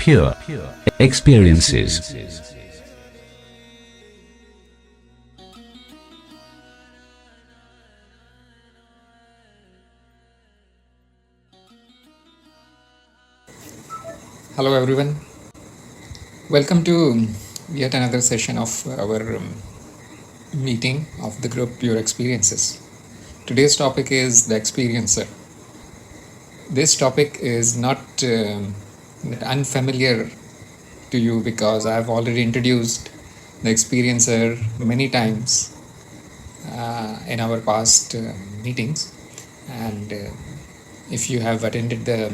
pure experiences. Hello everyone, welcome to yet another session of our meeting of the group Pure Experiences. Today's topic is the experiencer. This topic is not unfamiliar to you because I've already introduced the experiencer many times in our past meetings, and if you have attended the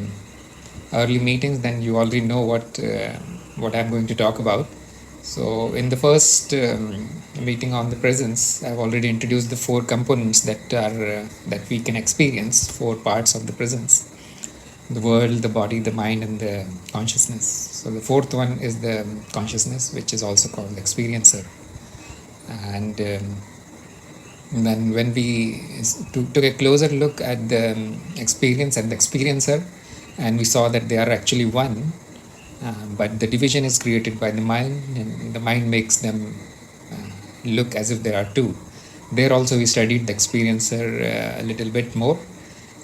early meetings, then you already know what I'm going to talk about. So in the first meeting on the presence, I've already introduced the four components that we can experience, four parts of the presence: the world, the body, the mind, and the consciousness. So the fourth one is the consciousness, which is also called the experiencer. And then when we took a closer look at the experience and the experiencer, and we saw that they are actually one, but the division is created by the mind, and the mind makes them look as if there are two. There also we studied the experiencer a little bit more,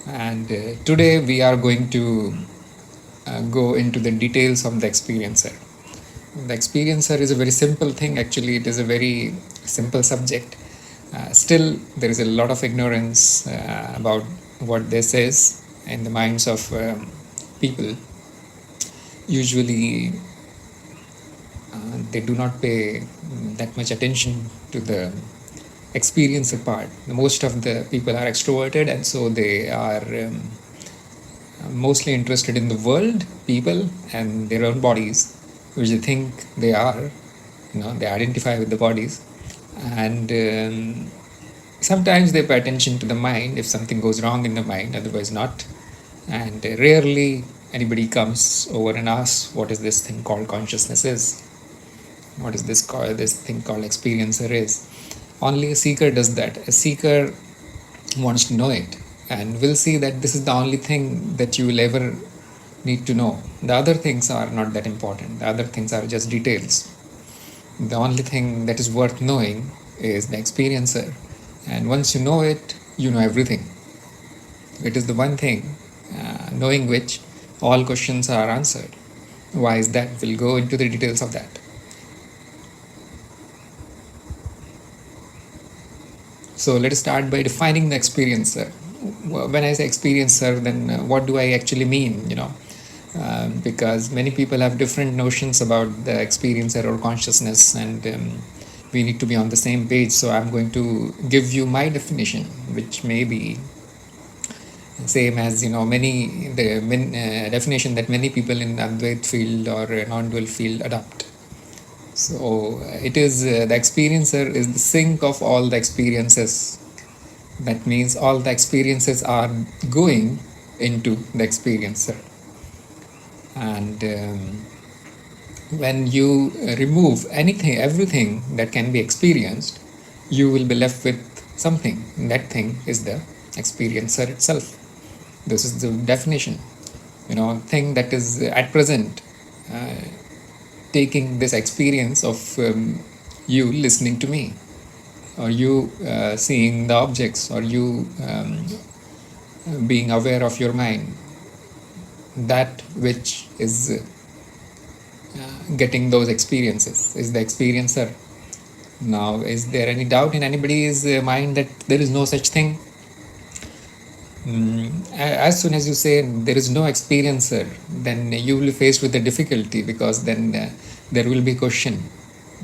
and today we are going to go into the details of the experiencer. The experiencer is a very simple thing. Actually, it is a very simple subject. Still, there is a lot of ignorance about what this is in the minds of people. Usually, they do not pay that much attention to the experiencer part. Most of the people are extroverted, and so they are mostly interested in the world, people, and their own bodies, which they think they are. They identify with the bodies, and sometimes they pay attention to the mind if something goes wrong in the mind, otherwise not. And rarely anybody comes over and asks what is this thing called consciousness is, what is this thing called experiencer is. Only a seeker does that. A seeker wants to know it, and will see that this is the only thing that you will ever need to know. The other things are not that important. The other things are just details. The only thing that is worth knowing is the experiencer. And once you know it, you know everything. It is the one thing knowing which all questions are answered. Why is that? We'll go into the details of that. So let us start by defining the experiencer. When I say experiencer, then what do I actually mean? Because many people have different notions about the experiencer or consciousness, and we need to be on the same page. So I'm going to give you my definition, which may be same as definition that many people in Advait field or non-dual field adopt. So it is the experiencer is the sink of all the experiences. That means all the experiences are going into the experiencer. And when you remove everything that can be experienced, you will be left with something. That thing is the experiencer itself. This is the definition. Thing that is at present taking this experience of you listening to me, or you seeing the objects, or you being aware of your mind. That which is getting those experiences is the experiencer. Now, is there any doubt in anybody's mind that there is no such thing? As soon as you say there is no experiencer, then you will be faced with a difficulty, because then there will be a question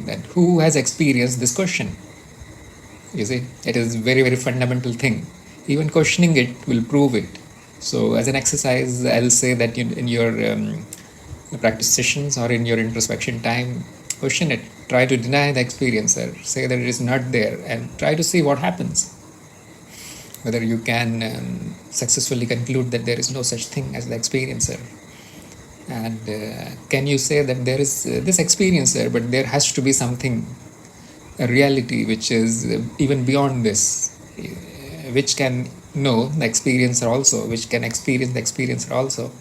that who has experienced this question. You see, it is a very, very fundamental thing. Even questioning it will prove it. So as an exercise, I'll say that in your practice sessions or in your introspection time, question it. Try to deny the experiencer. Say that it is not there, and try to see what happens. Whether you can successfully conclude that there is no such thing as the experiencer. And can you say that there is this experiencer, but there has to be something, a reality which is even beyond this, which can know the experiencer also, which can experience the experiencer also.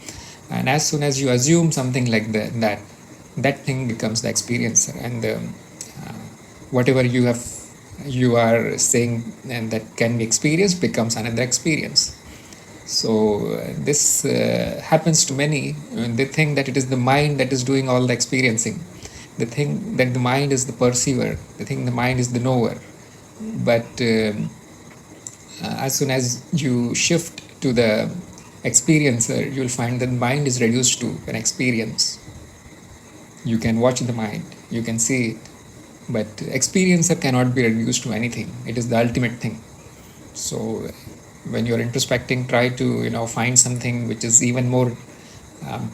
And as soon as you assume something like that thing becomes the experiencer, and whatever you are saying and that can be experienced becomes another experience. So this happens to many. They think that it is the mind that is doing all the experiencing. They think that the mind is the perceiver. They think the mind is the knower. But as soon as you shift to the experiencer, you'll find that mind is reduced to an experience. You can watch the mind, you can see it, but experiencer cannot be reduced to anything. It is the ultimate thing. So when you're introspecting, try to find something which is even more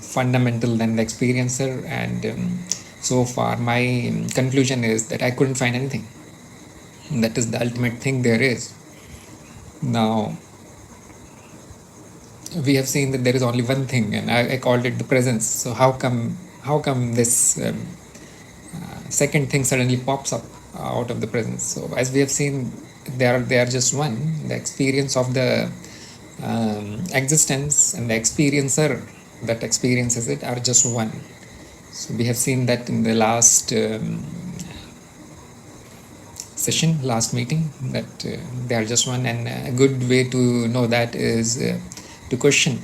fundamental than the experiencer. And so far my conclusion is that I couldn't find anything. That is the ultimate thing there is. Now we have seen that there is only one thing, and I called it the presence. So how come this second thing suddenly pops up out of the presence? So as we have seen, they are just one. The experience of the existence and the experiencer that experiences it are just one. So we have seen that in the last session, last meeting, that they are just one. And a good way to know that is to question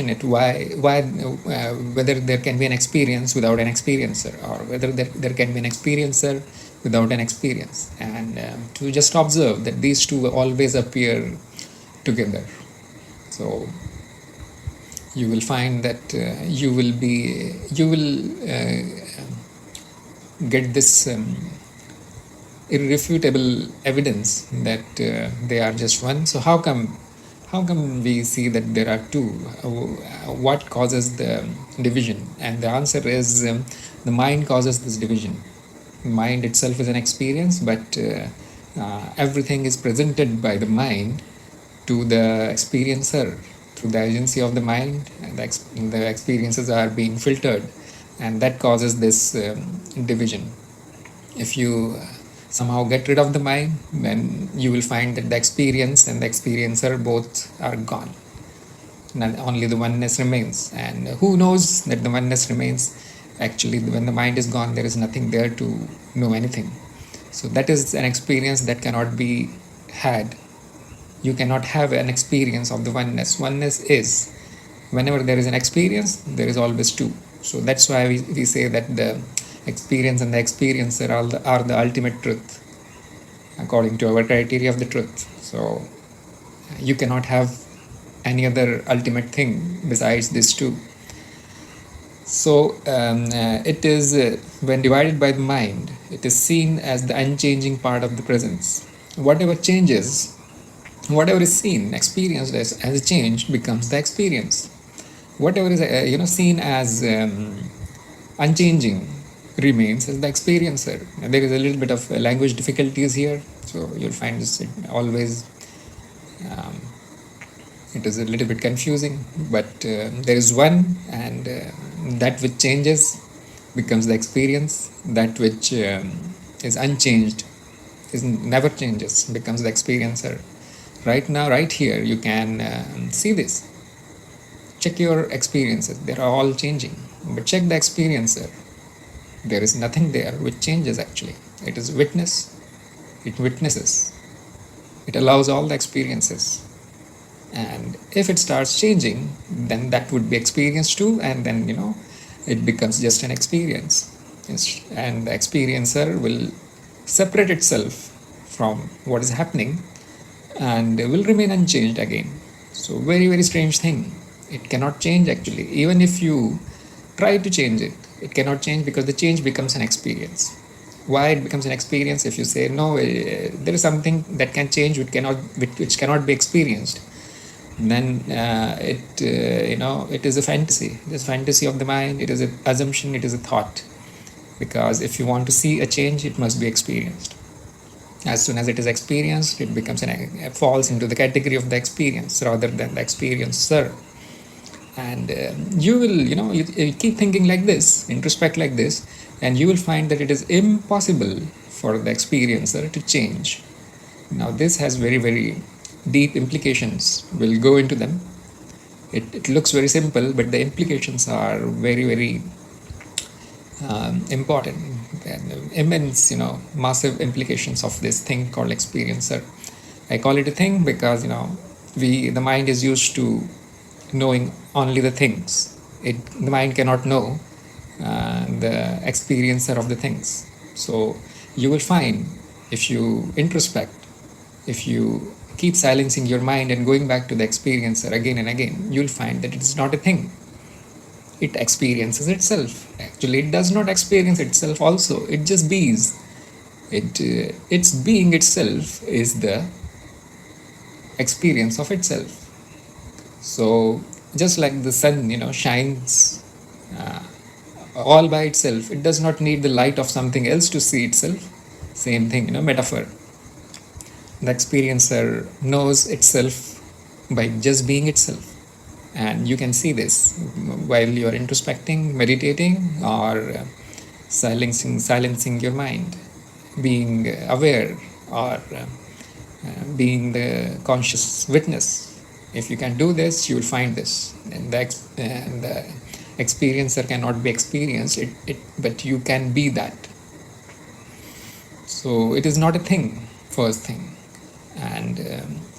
it, why whether there can be an experience without an experiencer, or whether there can be an experiencer without an experience, and to just observe that these two always appear together. So you will find that you will get this irrefutable evidence that they are just one. So how come we see that there are two? What causes the division? And the answer is the mind causes this division. Mind itself is an experience, but everything is presented by the mind to the experiencer through the agency of the mind, and the experiences are being filtered, and that causes this division. If you somehow get rid of the mind, then you will find that the experience and the experiencer both are gone. And only the oneness remains. And who knows that the oneness remains? Actually, when the mind is gone, there is nothing there to know anything. So that is an experience that cannot be had. You cannot have an experience of the oneness. Oneness is, whenever there is an experience, there is always two. So that's why we say that the experience and the experiencer are the ultimate truth, according to our criteria of the truth. So you cannot have any other ultimate thing besides these two. So it is when divided by the mind, it is seen as the unchanging part of the presence. Whatever changes, whatever is seen, experienced as a change, becomes the experience. Whatever is seen as unchanging remains as the experiencer. And there is a little bit of language difficulties here, so you'll find this always it is a little bit confusing, but there is one, and that which changes becomes the experience. That which is unchanged, is never changes, becomes the experiencer. Right now, right here, you can see this. Check your experiences, they are all changing, but check the experiencer. There is nothing there which changes actually. It is witness, it witnesses, it allows all the experiences. And if it starts changing, then that would be experienced too, and then it becomes just an experience. And the experiencer will separate itself from what is happening and will remain unchanged again. So very, very strange thing. It cannot change actually. Even if you try to change it, it cannot change, because the change becomes an experience. Why it becomes an experience? If you say no, there is something that can change which cannot be experienced, then it is a fantasy. It is fantasy of the mind. It is an assumption. It is a thought. Because if you want to see a change, it must be experienced. As soon as it is experienced, it becomes falls into the category of the experience rather than the experiencer. And you will you keep thinking like this, introspect like this, and you will find that it is impossible for the experiencer to change. Now this has very, very deep implications. We'll go into them. It looks very simple, but the implications are very, very important and immense, massive implications of this thing called experiencer. I call it a thing because the mind is used to knowing only the things. The mind cannot know the experiencer of the things. So you will find, if you introspect, if you keep silencing your mind and going back to the experiencer again and again, you'll find that it is not a thing. It experiences itself. Actually, it does not experience itself also. It just bees. Its being itself is the experience of itself. So just like the sun, shines all by itself, it does not need the light of something else to see itself. Same thing, metaphor. The experiencer knows itself by just being itself. And you can see this while you are introspecting, meditating, or silencing your mind, being aware, or being the conscious witness. If you can do this, you will find this. And the experiencer cannot be experienced, but you can be that. So it is not a thing, first thing. And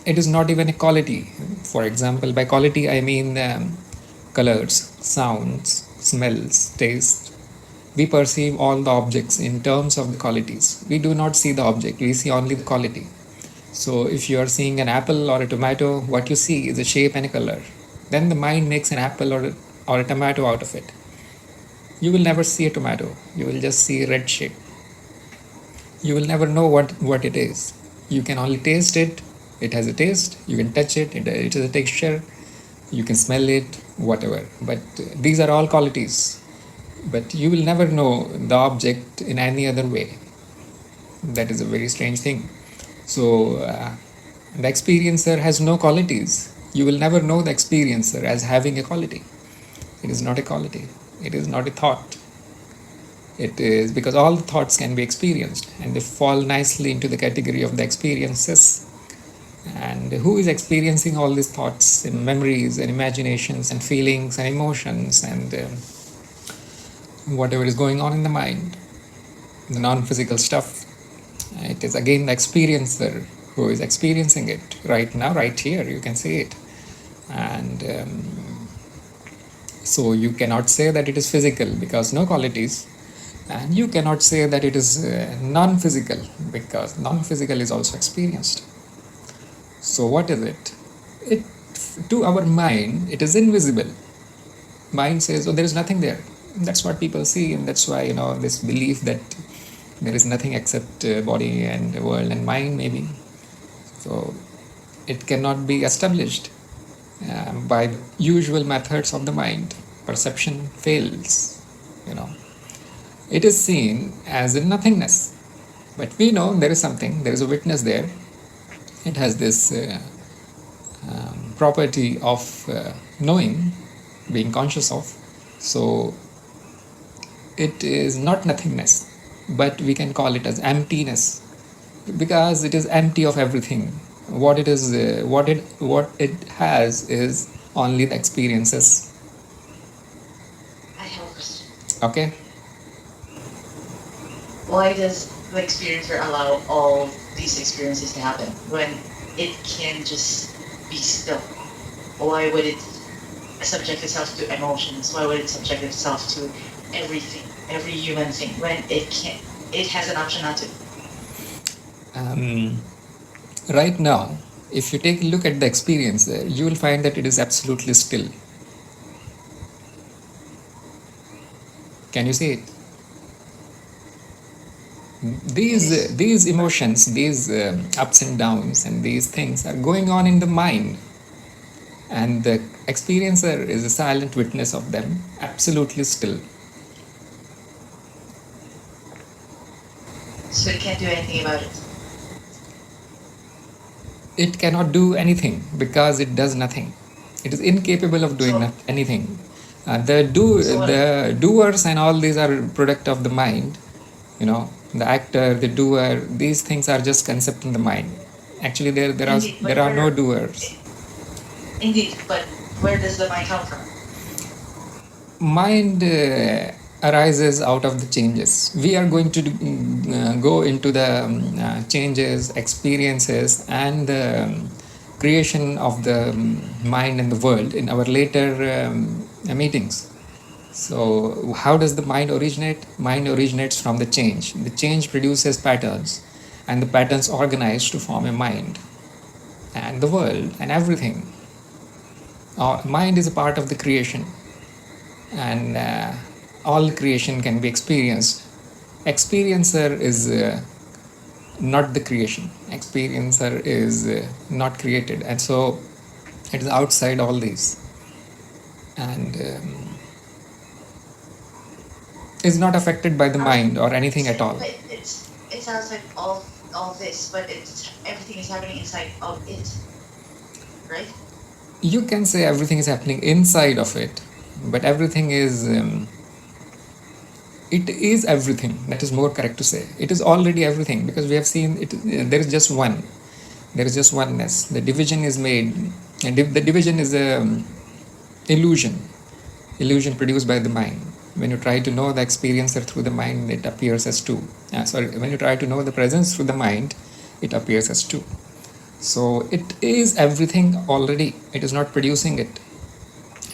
it is not even a quality. For example, by quality I mean colors, sounds, smells, taste. We perceive all the objects in terms of the qualities. We do not see the object, we see only the quality. So if you are seeing an apple or a tomato, what you see is a shape and a color. Then the mind makes an apple or a tomato out of it. You will never see a tomato, you will just see a red shape. You will never know what it is. You can only taste it. It has a taste. You can touch it. It has a texture. You can smell it, whatever. But these are all qualities. But you will never know the object in any other way. That is a very strange thing. So the experiencer has no qualities. You will never know the experiencer as having a quality. It is not a quality. It is not a thought. It is because all the thoughts can be experienced and they fall nicely into the category of the experiences. And who is experiencing all these thoughts and memories and imaginations and feelings and emotions and whatever is going on in the mind, the non-physical stuff? It is again the experiencer who is experiencing it right now, right here. You can see it. And so you cannot say that it is physical because no qualities. And you cannot say that it is non-physical because non-physical is also experienced. So what is it? To our mind, it is invisible. Mind says, oh, there is nothing there. That's what people see, and that's why, this belief that there is nothing except body and world and mind, maybe. So it cannot be established by usual methods of the mind. Perception fails, It is seen as a nothingness. But we know there is something, there is a witness there. It has this property of knowing, being conscious of. So it is not nothingness, but we can call it as emptiness because it is empty of everything. What it is, what it has is only the experiences. I have a question. Okay. Why does the experiencer allow all these experiences to happen when it can just be still? Why would it subject itself to emotions? Why would it subject itself to everything, every human thing, when it can't? It has an option not to. Right now, if you take a look at the experience there, you will find that it is absolutely still. Can you see it? These emotions, these ups and downs and these things are going on in the mind, and the experiencer is a silent witness of them, absolutely still. So it can't do anything about it. It cannot do anything because it does nothing. It is incapable of doing anything. The doers and all these are product of the mind. The actor, the doer, these things are just concept in the mind. Actually, there are no doers. Indeed, but Where does the mind come from? Mind arises out of the changes. We are going to go into the changes, experiences, and the creation of the mind and the world in our later meetings. So, how does the mind originate? Mind originates from the change. The change produces patterns, and the patterns organize to form a mind and the world and everything. Our mind is a part of the creation, and all creation can be experienced. Experiencer is not the creation. Experiencer is not created, and so it is outside all these, and is not affected by the mind or anything at all. But it's outside all this, but it's everything is happening inside of it, right? You can say everything is happening inside of it, but everything is it is everything. That is more correct to say. It is already everything, because we have seen it. There is just one. There is just oneness. The division is made, and the division is a illusion produced by the mind. When you try to know the experiencer through the mind, it appears as two. When you try to know the presence through the mind, it appears as two. So it is everything already. It is not producing it.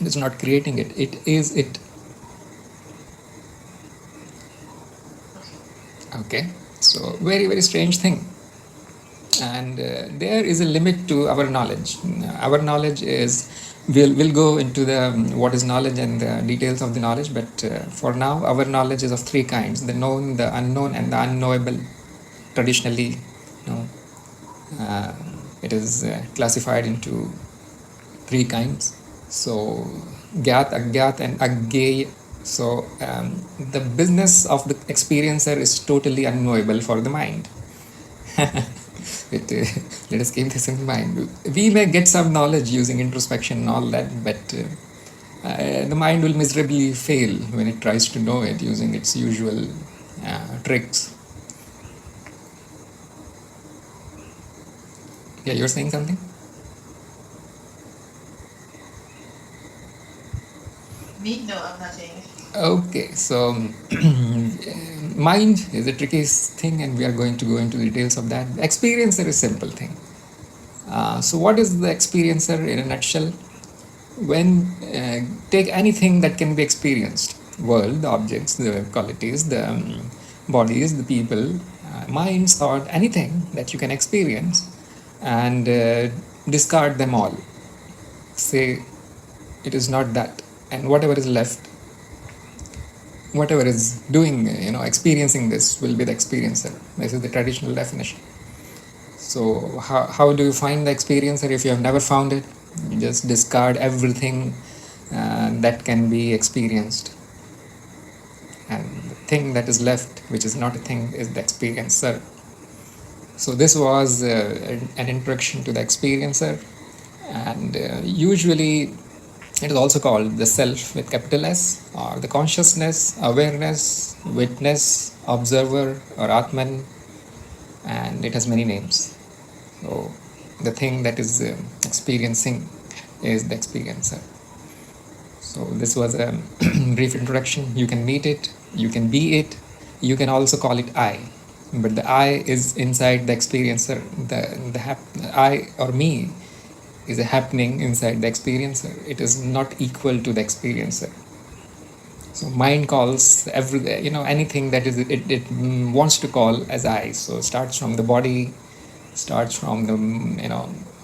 It is not creating it. It is it. Okay. So very strange thing. And there is a limit to our knowledge. Our knowledge is, we'll go into the what is knowledge and the details of the knowledge, but for now our knowledge is of three kinds: the known, the unknown, and the unknowable. Traditionally, it is classified into three kinds. So gyat, agyat, and aggeya. So the business of the experiencer is totally unknowable for the mind. Let us keep this in mind. We may get some knowledge using introspection and all that, but the mind will miserably fail when it tries to know it using its usual tricks. Yeah, you're saying something? Me? No, I'm not saying it. Okay, so mind is a tricky thing, and we are going to go into details of that. The experiencer is a simple thing. So, what is the experiencer in a nutshell? When take anything that can be experienced, world, the objects, the qualities, the bodies, the people, minds, thought, anything that you can experience, and discard them all. Say it is not that, and whatever is left, whatever is doing, experiencing this will be the experiencer. This is the traditional definition. So how do you find the experiencer if you have never found it? You just discard everything that can be experienced, and the thing that is left, which is not a thing, is the experiencer. So this was an introduction to the experiencer, and usually it is also called the self with capital S, or the consciousness, awareness, witness, observer, or Atman, and it has many names. So the thing that is experiencing is the experiencer. So this was a brief introduction. You can meet it, you can be it, you can also call it I, but the I is inside the experiencer. The I or me is a happening inside the experiencer. It is not equal to the experiencer. So mind calls anything that is it wants to call as I. So starts from the body, starts from the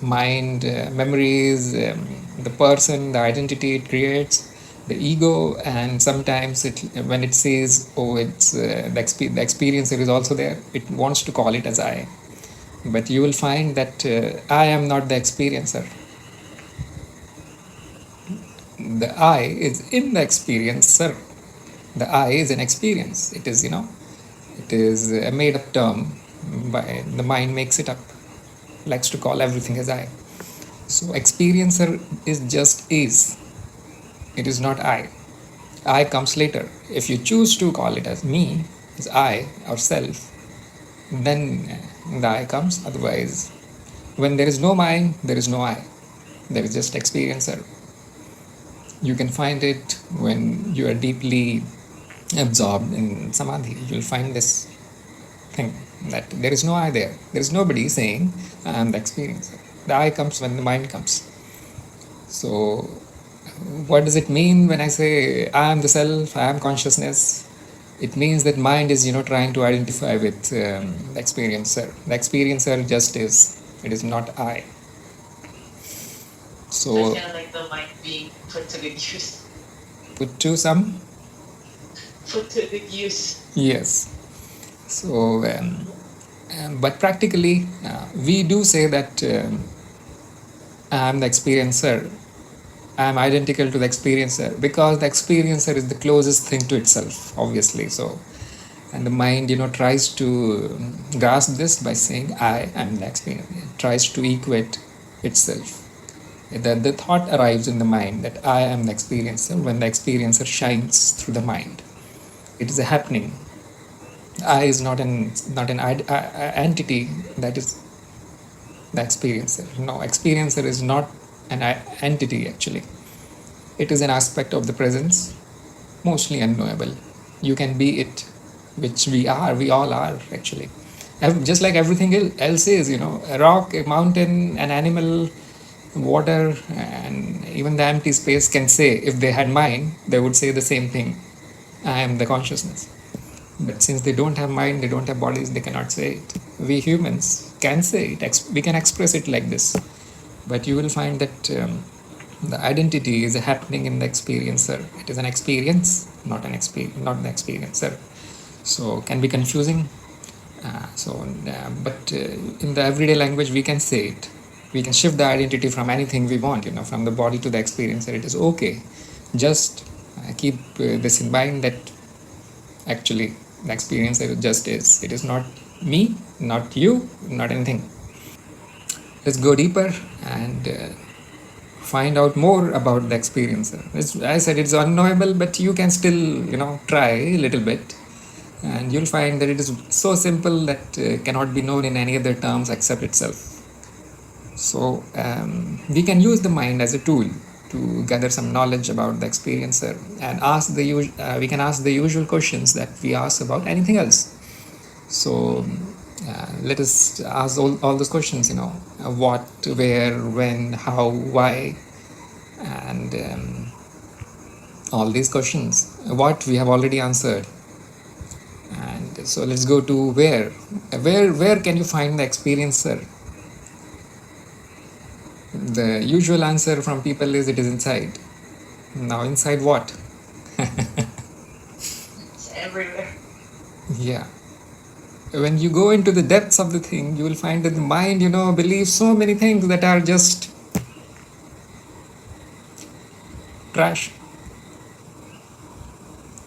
mind, memories, the person, the identity it creates, the ego, and sometimes when it says, oh, it's the experiencer is also there, it wants to call it as I. But you will find that I am not the experiencer. The I is in the experiencer. The I is an experience. It is, it is a made up term. By the mind makes it up, likes to call everything as I. So experiencer is just is. It is not I. I comes later. If you choose to call it as me, as I or self, then the I comes. Otherwise, when there is no mind, there is no I. There is just experiencer. You can find it when you are deeply absorbed in samadhi. You'll find this thing that there is no I there. There is nobody saying I am the experiencer. The I comes when the mind comes. So, what does it mean when I say I am the self, I am consciousness? It means that mind is, trying to identify with the experiencer. The experiencer just is. It is not I. So it's So, kind of like the mind being put to good use. put to some. Put to good use. Yes. So, but practically, we do say that I am the experiencer. I am identical to the experiencer because the experiencer is the closest thing to itself, obviously. So, and the mind, tries to grasp this by saying, I am the experiencer. It tries to equate itself. That the thought arrives in the mind that I am the experiencer when the experiencer shines through the mind. It is a happening. I is not an entity that is the experiencer. No, experiencer is not an entity actually. It is an aspect of the presence, mostly unknowable. You can be it, which we are. We all are actually. Just like everything else is, a rock, a mountain, an animal, water, and even the empty space can say, if they had mind, they would say the same thing. I am the consciousness. But since they don't have mind, they don't have bodies, they cannot say it. We humans can say it. We can express it like this. But you will find that the identity is happening in the experiencer. It is an experience, not an experience, not the experiencer. So can be confusing. But in the everyday language, we can say it. We can shift the identity from anything we want, from the body to the experiencer. It is okay. Just keep this in mind that actually the experiencer just is. It is not me, not you, not anything. Let's go deeper and find out more about the experiencer. I said it's unknowable, but you can still, try a little bit, and you'll find that it is so simple that cannot be known in any other terms except itself. So we can use the mind as a tool to gather some knowledge about the experiencer and we can ask the usual questions that we ask about anything else. So let us ask all those questions, what, where, when, how, why, and all these questions. What we have already answered. And so let's go to where. Where can you find the experiencer? The usual answer from people is it is inside. Now inside what? It's everywhere. Yeah. When you go into the depths of the thing, you will find that the mind, believes so many things that are just trash.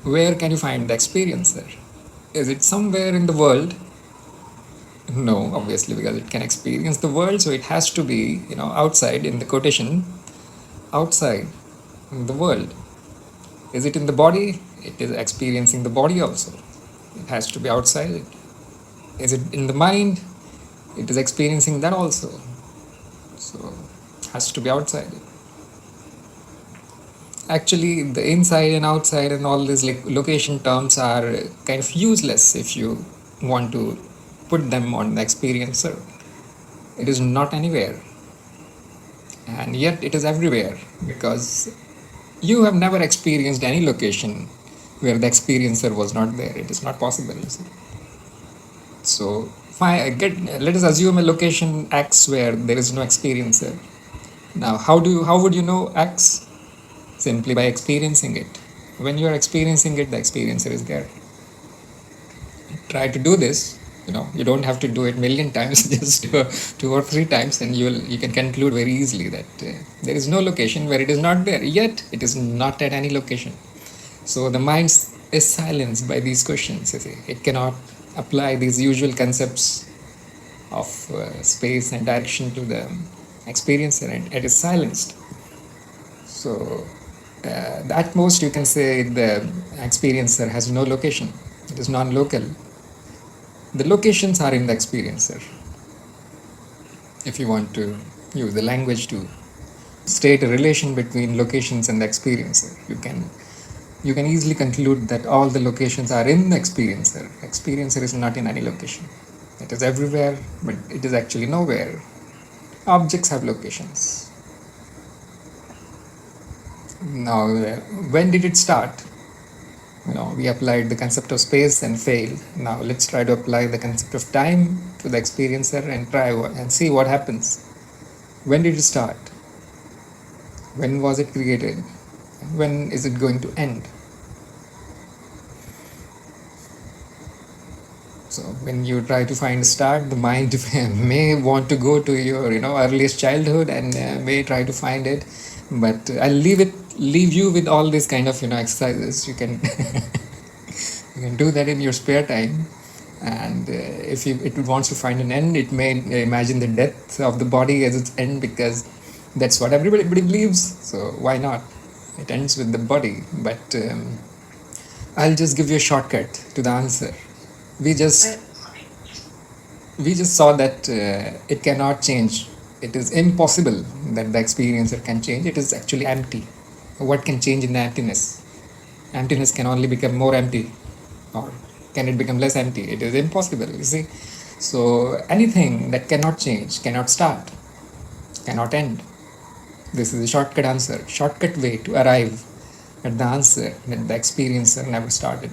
Where can you find the experiencer? Is it somewhere in the world? No, obviously, because it can experience the world, so it has to be, outside, in the quotation, outside the world. Is it in the body? It is experiencing the body also. It has to be outside. Is it in the mind? It is experiencing that also. So, it has to be outside. Actually, the inside and outside and all these location terms are kind of useless if you want to put them on the experiencer. It is not anywhere, and yet it is everywhere, because you have never experienced any location where the experiencer was not there. It is not possible. So let us assume a location X where there is no experiencer. Now how would you know X? Simply by experiencing it. When you are experiencing it, the experiencer is there. Try to do this. You don't have to do it million times, just 2 or 3 times, and you can conclude very easily that there is no location where it is not there. Yet it is not at any location. So the mind is silenced by these questions. It cannot apply these usual concepts of space and direction to the experiencer, and it is silenced. So at most you can say the experiencer has no location. It is non-local. The locations are in the experiencer, if you want to use the language to state a relation between locations and the experiencer, you can easily conclude that all the locations are in the experiencer. Experiencer is not in any location. It is everywhere, but it is actually nowhere. Objects have locations. Now, when did it start? We applied the concept of space and failed. Now let's try to apply the concept of time to the experiencer and try and see what happens. When did it start? When was it created? When is it going to end? So when you try to find a start, the mind may want to go to your earliest childhood and may try to find it. But I'll leave you with all these kind of exercises. You can you can do that in your spare time. And if it wants to find an end, it may imagine the death of the body as its end, because that's what everybody believes. So why not? It ends with the body. But I'll just give you a shortcut to the answer. We just saw that it cannot change. It is impossible that the experiencer can change. It is actually empty. What can change in the emptiness? Emptiness can only become more empty, or can it become less empty? It is impossible, you see. So anything that cannot change, cannot start, cannot end. This is a shortcut answer, shortcut way to arrive at the answer that the experiencer never started.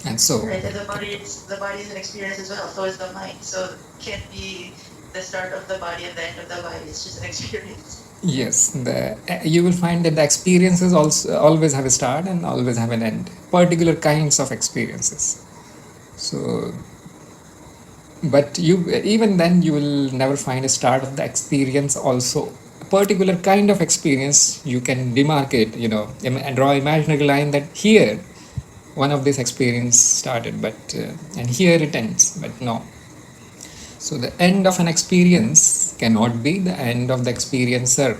And so right, and the body is an experience as well, so is the mind. So it can't be the start of the body and the end of the body. It's just an experience. Yes, you will find that the experiences also always have a start and always have an end. Particular kinds of experiences. So, but even then you will never find a start of the experience also. A particular kind of experience you can demarcate, and draw an imaginary line that here one of this experience started, but and here it ends. But no. So the end of an experience cannot be the end of the experiencer.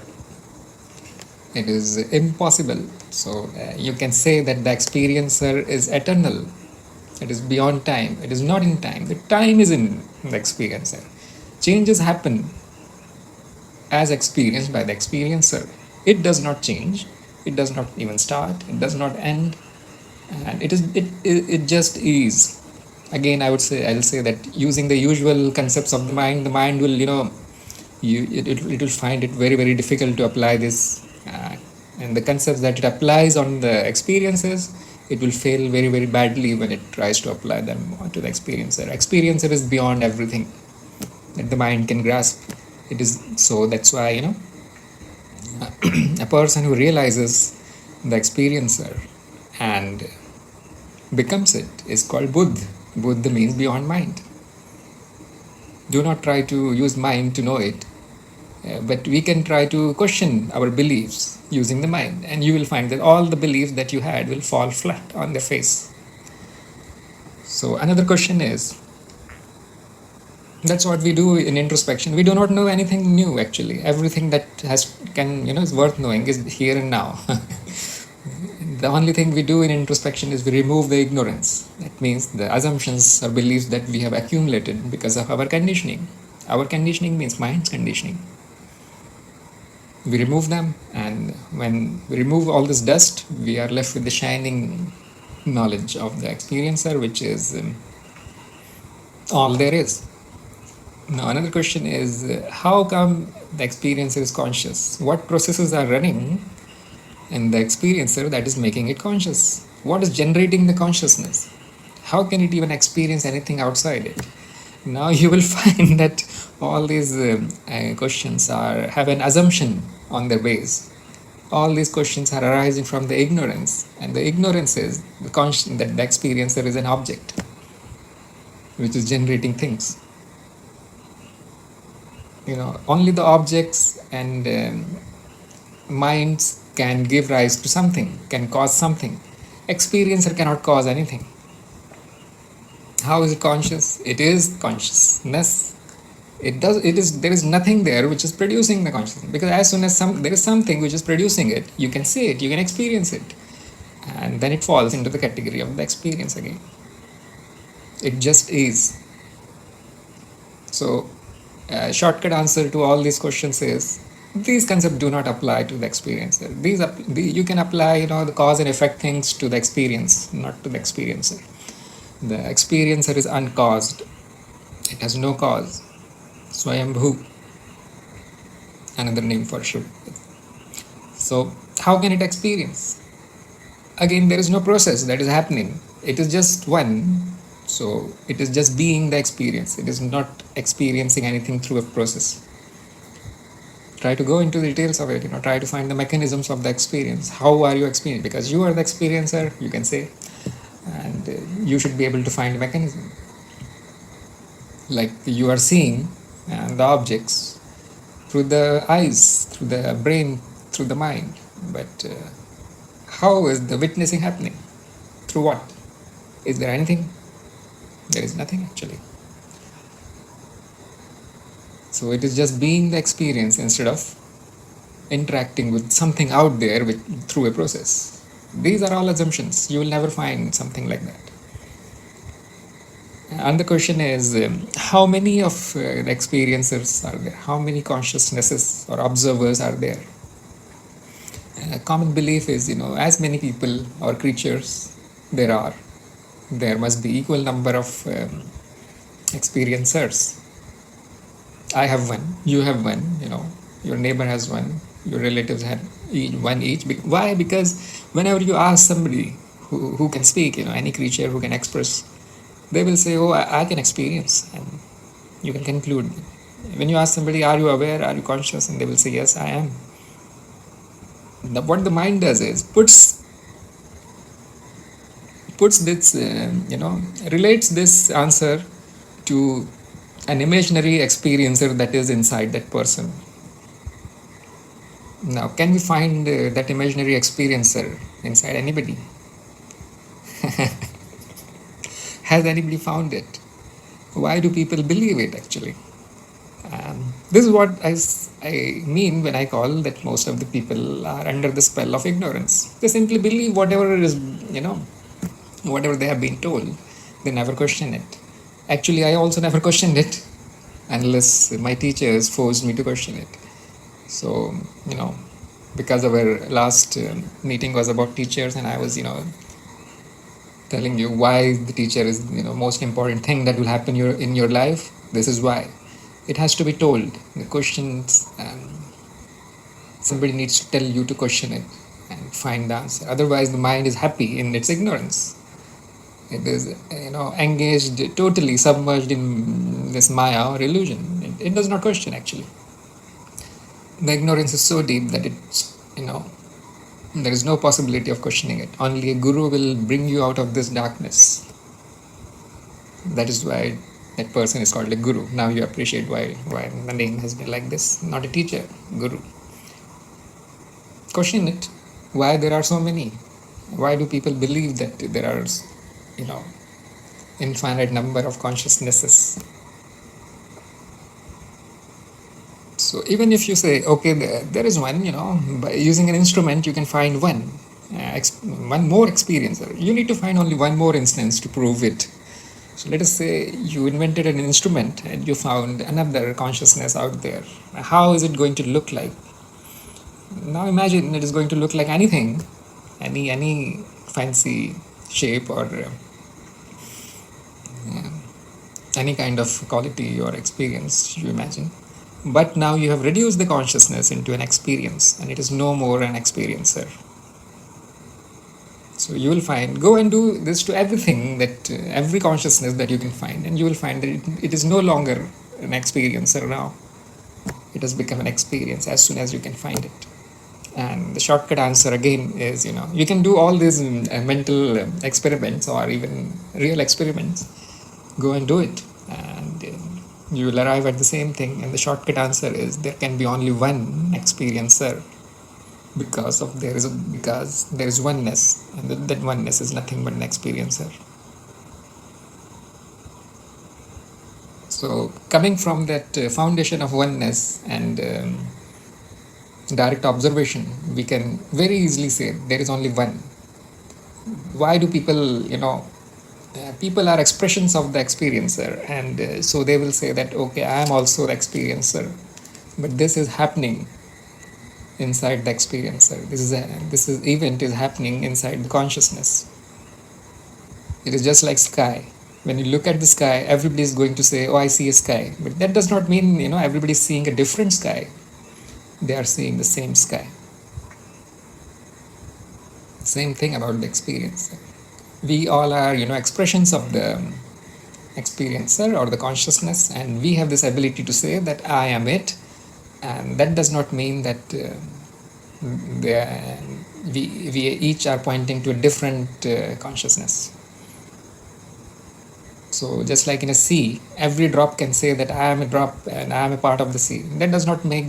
It is impossible. So you can say that the experiencer is eternal. It is beyond time. It is not in time. The time is in the experiencer. Changes happen as experienced by the experiencer. It does not change. It does not even start. It does not end. And it just is. Again, I'll say that using the usual concepts of the mind will it will find it very, very difficult to apply this, and the concepts that it applies on the experiences, it will fail very, very badly when it tries to apply them to the experiencer. Experiencer is beyond everything that the mind can grasp. It is so. That's why a person who realizes the experiencer and becomes it is called Buddha. Buddha means beyond mind. Do not try to use mind to know it, but we can try to question our beliefs using the mind, and you will find that all the beliefs that you had will fall flat on their face. So another question is, that's what we do in introspection. We do not know anything new actually. Everything that is worth knowing is here and now. The only thing we do in introspection is we remove the ignorance. That means the assumptions or beliefs that we have accumulated because of our conditioning. Our conditioning means mind's conditioning. We remove them, and when we remove all this dust, we are left with the shining knowledge of the experiencer, which is all there is. Now another question is, how come the experiencer is conscious? What processes are running in the experiencer that is making it conscious? What is generating the consciousness? How can it even experience anything outside it? Now you will find that all these questions have an assumption on their base. All these questions are arising from the ignorance, and the ignorance is that the experiencer is an object which is generating things. Only the objects and minds can give rise to something, can cause something. Experiencer cannot cause anything. How is it conscious? It is consciousness. There is nothing there which is producing the consciousness, because as soon as there is something which is producing it, you can see it, you can experience it, and then it falls into the category of the experience again. It just is. So shortcut answer to all these questions is, these concepts do not apply to the experiencer. You can apply, the cause and effect things to the experience, not to the experiencer. The experiencer is uncaused. It has no cause. Swayambhu, another name for Shiv. So how can it experience? Again, there is no process that is happening. It is just one. So it is just being the experience. It is not experiencing anything through a process. Try to go into the details of it, try to find the mechanisms of the experience. How are you experiencing? Because you are the experiencer, you can say, and you should be able to find a mechanism. Like you are seeing the objects through the eyes, through the brain, through the mind. But how is the witnessing happening? Through what? Is there anything? There is nothing actually. So it is just being the experience instead of interacting with something out there through a process. These are all assumptions. You will never find something like that. And the question is, how many of the experiencers are there? How many consciousnesses or observers are there? A common belief is, as many people or creatures there must be equal number of experiencers. I have one, you have one, your neighbor has one, your relatives have one each. Why? Because whenever you ask somebody who can speak, any creature who can express, they will say, oh, I can experience, and you can conclude. When you ask somebody, are you aware, are you conscious, and they will say, yes, I am. What the mind does is puts this, relates this answer to an imaginary experiencer that is inside that person. Now, can we find that imaginary experiencer inside anybody? Has anybody found it? Why do people believe it actually? This is what I mean when I call that most of the people are under the spell of ignorance. They simply believe whatever is, whatever they have been told. They never question it. Actually, I also never questioned it unless my teachers forced me to question it. So, because our last meeting was about teachers, and I was, telling you why the teacher is, most important thing that will happen in your life. This is why. It has to be told. The questions, somebody needs to tell you to question it and find the answer. Otherwise, the mind is happy in its ignorance. It is, engaged, totally submerged in this Maya or illusion. It does not question actually. The ignorance is so deep that it's, there is no possibility of questioning it. Only a guru will bring you out of this darkness. That is why that person is called a guru. Now you appreciate why the name has been like this. Not a teacher, guru. Question it. Why there are so many? Why do people believe that there are, infinite number of consciousnesses? So even if you say, okay, there is one, by using an instrument you can find one more experiencer. You need to find only one more instance to prove it. So let us say you invented an instrument and you found another consciousness out there. How is it going to look like? Now imagine it is going to look like anything, any fancy shape or any kind of quality or experience you imagine. But now you have reduced the consciousness into an experience, and it is no more an experiencer. So you will find, go and do this to everything, that every consciousness that you can find, and you will find that it is no longer an experiencer now. It has become an experience as soon as you can find it. And the shortcut answer again is, you can do all these mental experiments or even real experiments. Go and do it, and you will arrive at the same thing. And the shortcut answer is there can be only one experiencer, because there is oneness, and that oneness is nothing but an experiencer. So coming from that foundation of oneness and direct observation, we can very easily say there is only one. Why do people, people are expressions of the experiencer, and so they will say that, okay, I am also the experiencer, but this is happening inside the experiencer. This event is happening inside the consciousness. It is just like sky. When you look at the sky, everybody is going to say, "Oh, I see a sky," but that does not mean everybody is seeing a different sky. They are seeing the same sky. Same thing about the experiencer. We all are expressions of the experiencer or the consciousness, and we have this ability to say that I am it, and that does not mean that we each are pointing to a different consciousness. So just like in a sea, every drop can say that I am a drop and I am a part of the sea. That does not make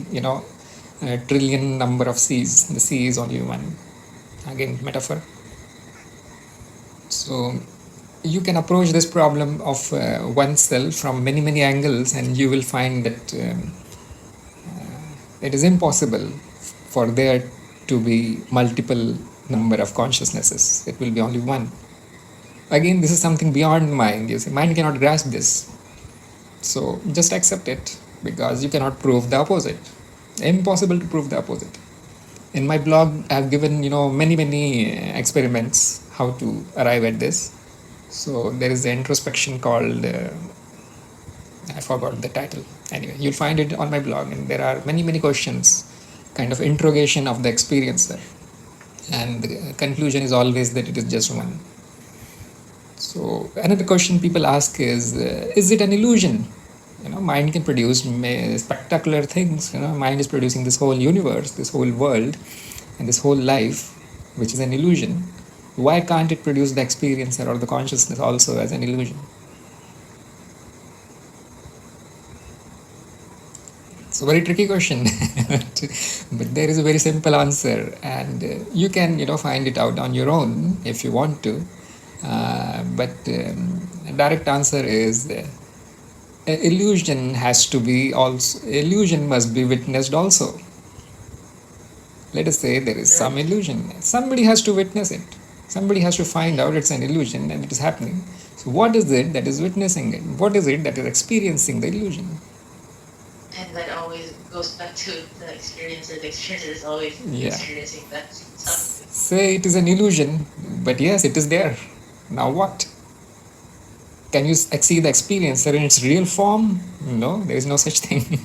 a trillion number of seas. The sea is only one. Again, metaphor. So you can approach this problem of oneself from many angles, and you will find that it is impossible for there to be multiple number of consciousnesses. It will be only one. Again, this is something beyond mind. You see, mind cannot grasp this. So just accept it, because you cannot prove the opposite. Impossible to prove the opposite. In my blog, I have given many experiments how to arrive at this. So there is an introspection called I forgot the title. Anyway, you'll find it on my blog, and there are many questions, kind of interrogation of the experiencer, and the conclusion is always that it is just one. So another question people ask is it an illusion? Mind can produce spectacular things. Mind is producing this whole universe, this whole world, and this whole life, which is an illusion. Why can't it produce the experiencer or the consciousness also as an illusion? It's a very tricky question, but there is a very simple answer, and you can find it out on your own if you want to. But a direct answer is illusion has to be also. Illusion must be witnessed also. Let us say there is some illusion. Somebody has to witness it. Somebody has to find out it's an illusion and it is happening. So what is it that is witnessing it? What is it that is experiencing the illusion? And that always goes back to the experiencer. The experiencer is always experiencing that. Say it is an illusion, but yes, it is there. Now what? Can you see the experiencer in its real form? No, there is no such thing.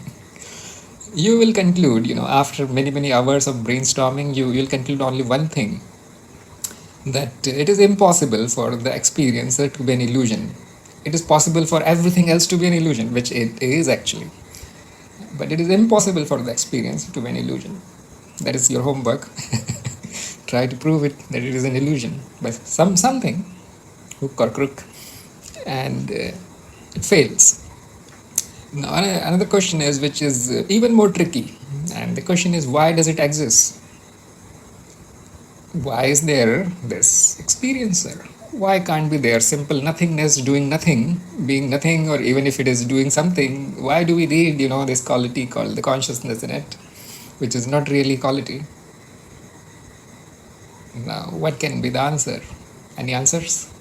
You will conclude, after many hours of brainstorming, you will conclude only one thing, that it is impossible for the experiencer to be an illusion. It is possible for everything else to be an illusion, which it is actually. But it is impossible for the experience to be an illusion. That is your homework. Try to prove it that it is an illusion by something, hook or crook, and it fails. Now another question is, which is even more tricky, and the question is, why does it exist? Why is there this experiencer? Why can't be there simple nothingness doing nothing, being nothing, or even if it is doing something? Why do we need this quality called the consciousness in it, which is not really quality? Now what can be the answer? Any answers?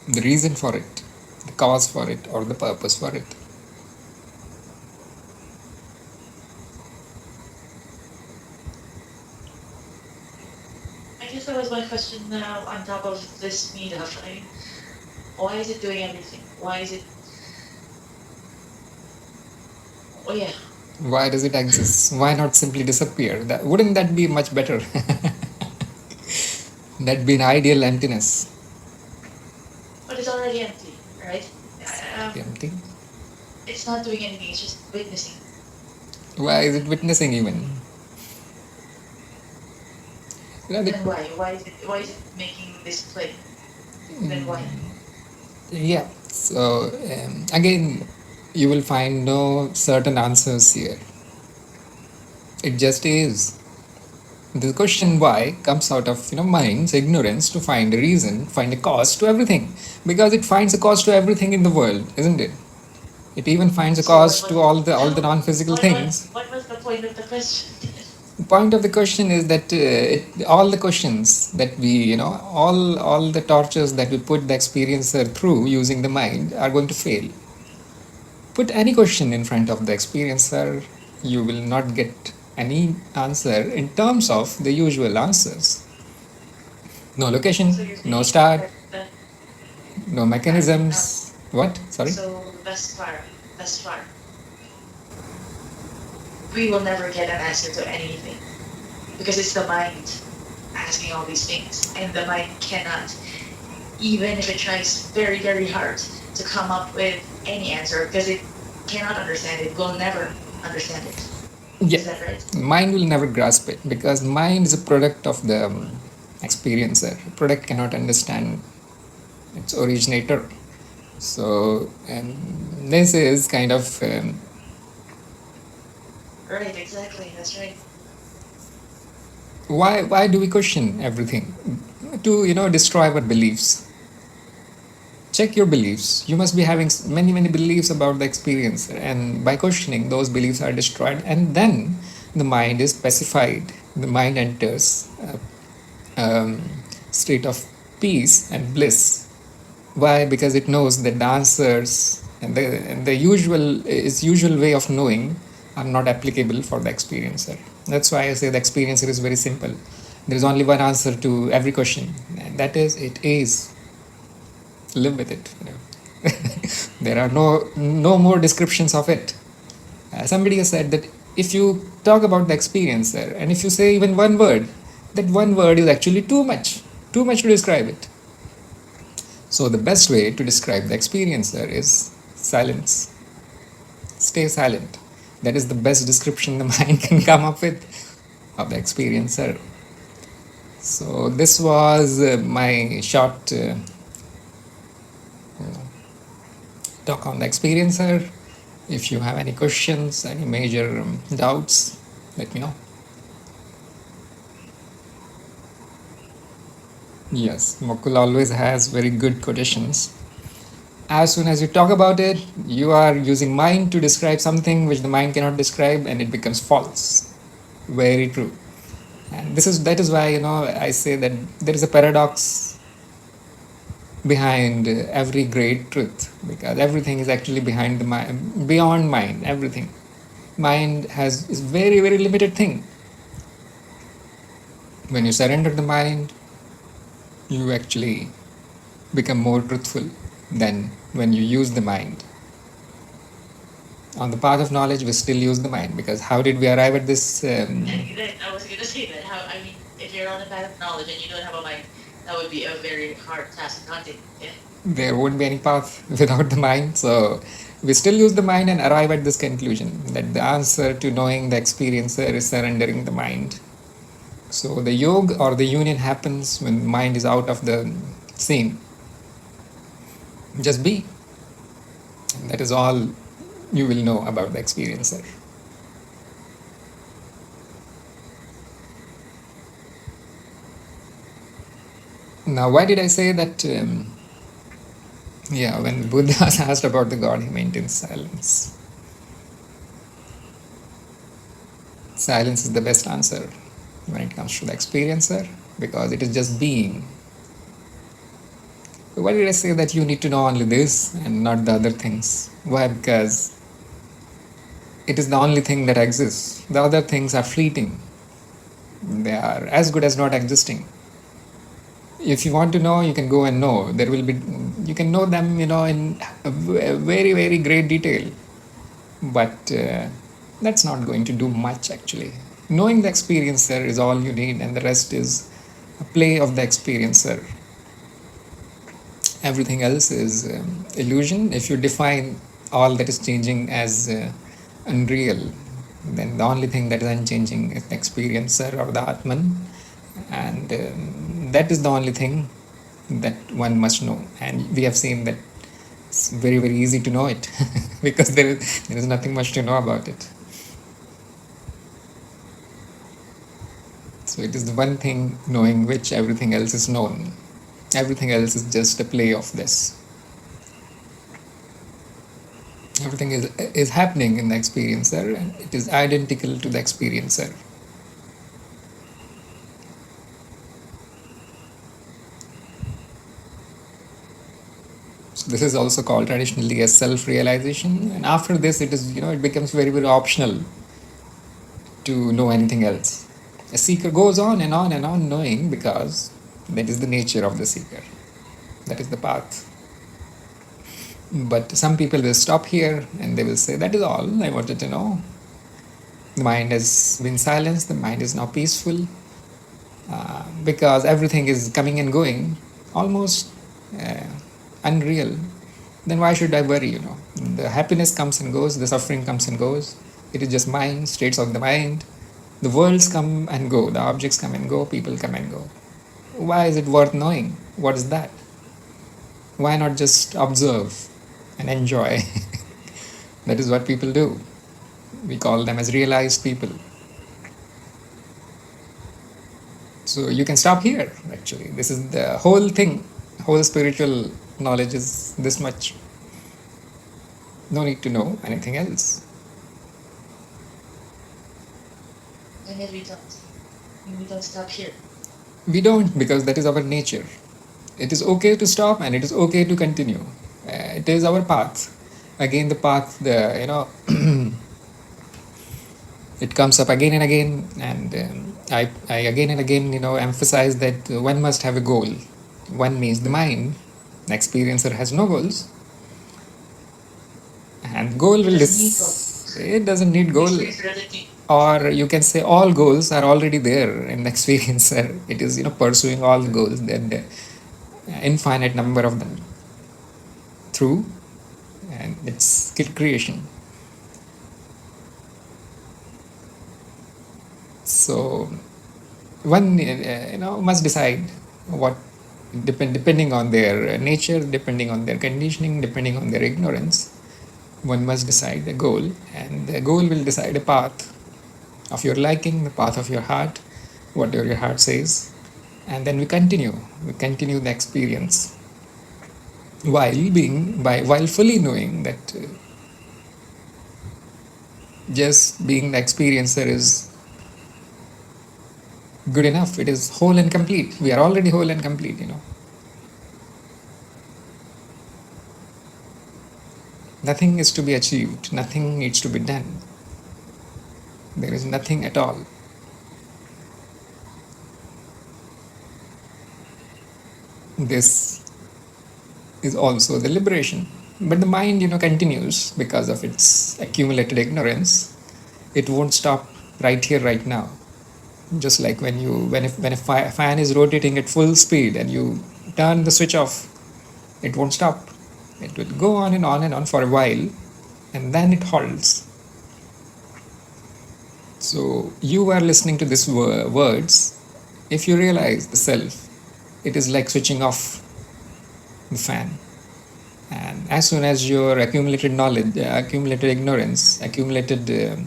The reason for it, the cause for it, or the purpose for it? I guess that was my question on top of this meetup. Why is it doing everything? Why is it... Oh yeah. Why does it exist? Why not simply disappear? Wouldn't that be much better? That'd be an ideal emptiness. But it's already empty, right? Empty? It's not doing anything, it's just witnessing. Why is it witnessing even? Then why? Why is it making this play? Then why? Yeah. So again, you will find no certain answers here. It just is. The question why comes out of mind's ignorance to find a reason, find a cause to everything, because it finds a cause to everything in the world, isn't it? It even finds a cause to all the non-physical things. What was the point of the question? The point of the question is that all the questions that we, all the tortures that we put the experiencer through using the mind are going to fail. Put any question in front of the experiencer, you will not get any answer in terms of the usual answers. No location, So you're no saying start, that no mechanisms. What? Sorry? so thus far, we will never get an answer to anything because it's the mind asking all these things, and the mind cannot, even if it tries very, very hard to come up with any answer, because it cannot understand it, will never understand it. Yeah. Is that right? Mind will never grasp it because mind is a product of the experiencer. Product cannot understand its originator. So, and this is kind of Right, exactly. That's right. why do we question everything? To destroy our beliefs. Check your beliefs. You must be having many beliefs about the experience, and by questioning, those beliefs are destroyed, and then the mind is pacified. The mind enters state of peace and bliss. Why? Because it knows that the answers and the usual way of knowing are not applicable for the experiencer. That's why I say the experiencer is very simple. There is only one answer to every question, and that is it is. Live with it. There are no more descriptions of it. Somebody has said that if you talk about the experiencer and if you say even one word, that one word is actually too much to describe it. So the best way to describe the experiencer is silence. Stay silent. That is the best description the mind can come up with of the experiencer. So this was my short talk on the experiencer. If you have any questions, any major doubts, let me know. Yes, Mukul always has very good quotations. As soon as you talk about it, you are using mind to describe something which the mind cannot describe, and it becomes false. Very true. And that is why I say that there is a paradox behind every great truth, because everything is actually behind the mind, beyond mind. Everything, mind has is very limited thing. When you surrender the mind, you actually become more truthful than when you use the mind. On the path of knowledge, we still use the mind, because how did we arrive at this? I was going to say that. I mean, if you're on the path of knowledge and you don't have a mind, that would be a very hard task hunting. Yeah. There won't be any path without the mind. So we still use the mind and arrive at this conclusion that the answer to knowing the experiencer is surrendering the mind. So the yoga or the union happens when mind is out of the scene. Just be. And that is all you will know about the experiencer. Now, why did I say that? When Buddha was asked about the God, he maintains silence. Silence is the best answer when it comes to the experiencer, because it is just being. Why did I say that you need to know only this and not the other things? Why? Because it is the only thing that exists. The other things are fleeting. They are as good as not existing. If you want to know, you can go and know. You can know them, in a very great detail. But that's not going to do much actually. Knowing the experiencer is all you need, and the rest is a play of the experiencer. Everything else is illusion. If you define all that is changing as unreal, then the only thing that is unchanging is the experiencer or the Atman, and that is the only thing that one must know. And we have seen that it's very easy to know it because there is nothing much to know about it. So it is the one thing knowing which everything else is known. Everything else is just a play of this. Everything is happening in the experiencer, and it is identical to the experiencer. So this is also called traditionally as self-realization, and after this it is it becomes very optional. to know anything else. A seeker goes on and on and on knowing because that is the nature of the seeker. That is the path. But some people will stop here and they will say, that is all I wanted to know. The mind has been silenced, the mind is now peaceful, because everything is coming and going, almost uh, unreal. Then why should I worry? The happiness comes and goes, the suffering comes and goes. It is just mind, states of the mind. The worlds come and go, the objects come and go, people come and go. Why is it worth knowing? What is that? Why not just observe and enjoy? That is what people do. We call them as realized people. So you can stop here, actually. This is the whole thing. Whole spiritual knowledge is this much. No need to know anything else. And yet we don't stop here. We don't, because that is our nature. It is okay to stop and it is okay to continue. It is our path. Again, the path, it comes up again and again, and I again and again, emphasize that one must have a goal. One means the mind. The experiencer has no goals, and goal will it doesn't need goal. Or you can say all goals are already there in the experiencer. It is pursuing all the goals, then infinite number of them through, and it's skill creation. So one must decide what, depending on their nature, depending on their conditioning, depending on their ignorance. One must decide the goal, and the goal will decide a path of your liking, the path of your heart, whatever your heart says, and then we continue the experience while fully knowing that just being the experiencer is good enough. It is whole and complete. We are already whole and complete. Nothing is to be achieved, nothing needs to be done. There is nothing at all. This is also the liberation. But the mind, continues because of its accumulated ignorance. It won't stop right here, right now. Just like when a fan is rotating at full speed and you turn the switch off, it won't stop. It will go on and on and on for a while, and then it halts. So you are listening to these words. If you realize the self, it is like switching off the fan. And as soon as your accumulated knowledge, accumulated ignorance, accumulated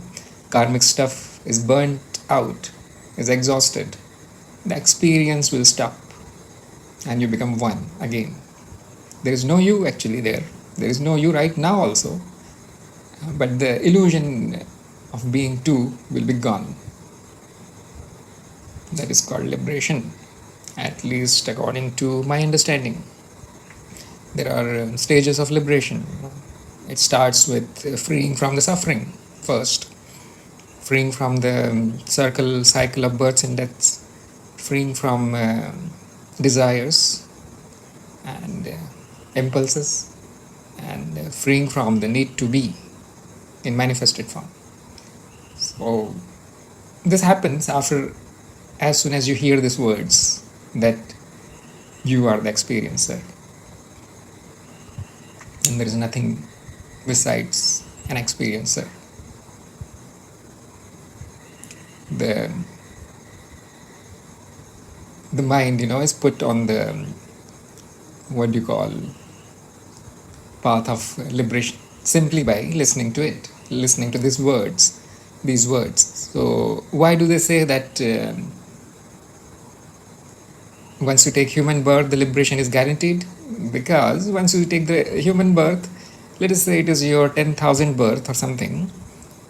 karmic stuff is burnt out, is exhausted, the experience will stop and you become one again. There is no you actually there. There is no you right now also. But the illusion of being two will be gone. That is called liberation, at least according to my understanding. There are stages of liberation. It starts with freeing from the suffering first, freeing from the cycle of births and deaths, freeing from desires and impulses, and freeing from the need to be in manifested form. So this happens as soon as you hear these words that you are the experiencer and there is nothing besides an experiencer. The mind, is put on the, what do you call, path of liberation simply by listening to it, listening to these words. So why do they say that once you take human birth, the liberation is guaranteed? Because once you take the human birth, let us say it is your 10,000th birth or something,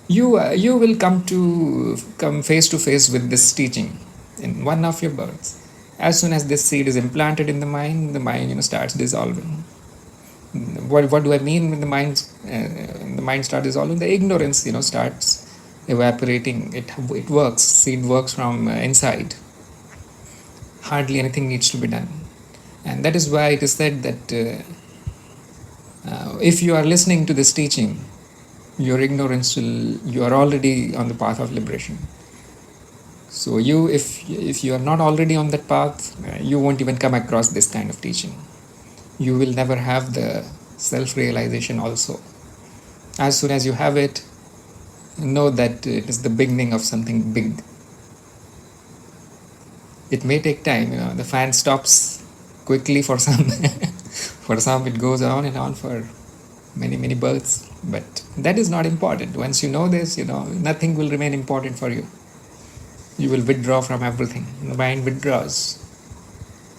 you will come face to face with this teaching in one of your births. As soon as this seed is implanted in the mind starts dissolving. What do I mean when the mind starts dissolving? The ignorance starts evaporating. It works. Seed works from inside. Hardly anything needs to be done. And that is why it is said that if you are listening to this teaching, your ignorance you are already on the path of liberation. So if you are not already on that path, you won't even come across this kind of teaching. You will never have the self-realization also. As soon as you have it, know that it is the beginning of something big. It may take time, the fan stops quickly for some. For some it goes on and on for many births, but that is not important. Once you know this, nothing will remain important for you. You will withdraw from everything. The mind withdraws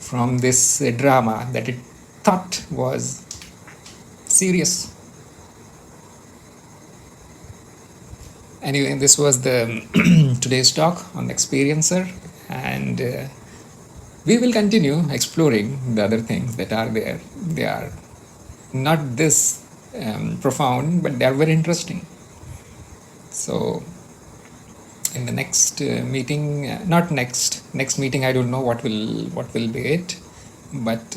from this drama that it thought was serious. Anyway, this was the today's talk on the experiencer, and we will continue exploring the other things that are there. They are not this profound, but they are very interesting. So in the next meeting, not next meeting, I don't know what will be it, but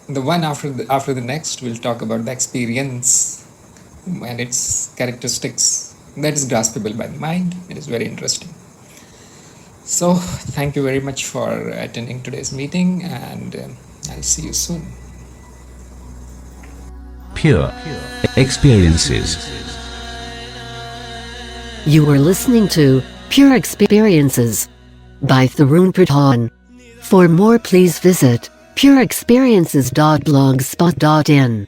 the one after the next, we'll talk about the experience and its characteristics that is graspable by the mind. It is very interesting. So thank you very much for attending today's meeting, and I'll see you soon. Pure experiences. You were listening to Pure Experiences by Tharun Pradhan. For more, please visit pureexperiences.blogspot.in.